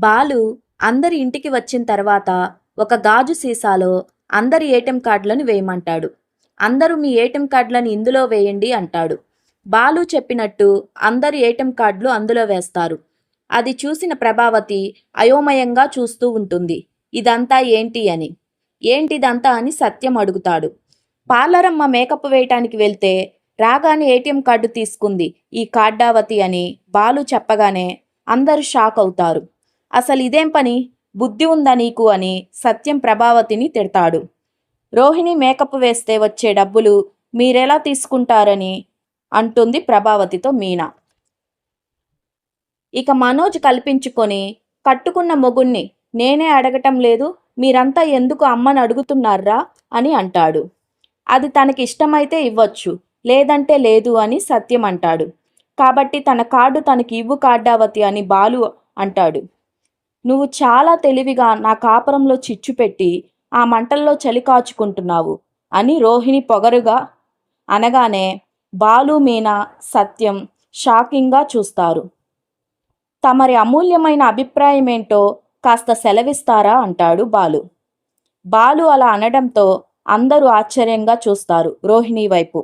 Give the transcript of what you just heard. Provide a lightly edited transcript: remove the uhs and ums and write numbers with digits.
బాలు అందరి ఇంటికి వచ్చిన తర్వాత ఒక గాజు సీసాలో అందరి ఏటీఎం కార్డులను వేయమంటాడు. అందరూ మీ ఏటీఎం కార్డులను ఇందులో వేయండి అంటాడు. బాలు చెప్పినట్టు అందరి ఏటీఎం కార్డులు అందులో వేస్తారు. అది చూసిన ప్రభావతి అయోమయంగా చూస్తూ ఉంటుంది. ఇదంతా ఏంటి అని. ఏంటిదంతా అని సత్యం అడుగుతాడు. పార్లరమ్మ మేకప్ వేయటానికి వెళ్తే రాగానే ఏటీఎం కార్డు తీసుకుంది ఈ కార్డావతి అని బాలు చెప్పగానే అందరూ షాక్ అవుతారు. అసలు ఇదేం పని, బుద్ధి ఉందా నీకు అని సత్యం ప్రభావతిని తిడతాడు. రోహిణి మేకప్ వేస్తే వచ్చే డబ్బులు మీరెలా తీసుకుంటారని అంటుంది ప్రభావతితో మీనా. ఇక మనోజ్ కల్పించుకొని కట్టుకున్న మొగుణ్ణి నేనే అడగటం లేదు, మీరంతా ఎందుకు అమ్మని అడుగుతున్నారా అని అంటాడు. అది తనకి ఇష్టమైతే ఇవ్వచ్చు, లేదంటే లేదు అని సత్యం అంటాడు. కాబట్టి తన కార్డు తనకి ఇవ్వు కార్డావతి అని బాలు అంటాడు. నువ్వు చాలా తెలివిగా నా కాపురంలో చిచ్చు పెట్టి ఆ మంటల్లో చలి కాచుకుంటున్నావు అని రోహిణి పొగరుగా అనగానే బాలు మీనా సత్యం షాకింగ్గా చూస్తారు. తమరి అమూల్యమైన అభిప్రాయం ఏంటో కాస్త సెలవిస్తారా అంటాడు బాలు. బాలు అలా అనడంతో అందరూ ఆశ్చర్యంగా చూస్తారు రోహిణి వైపు.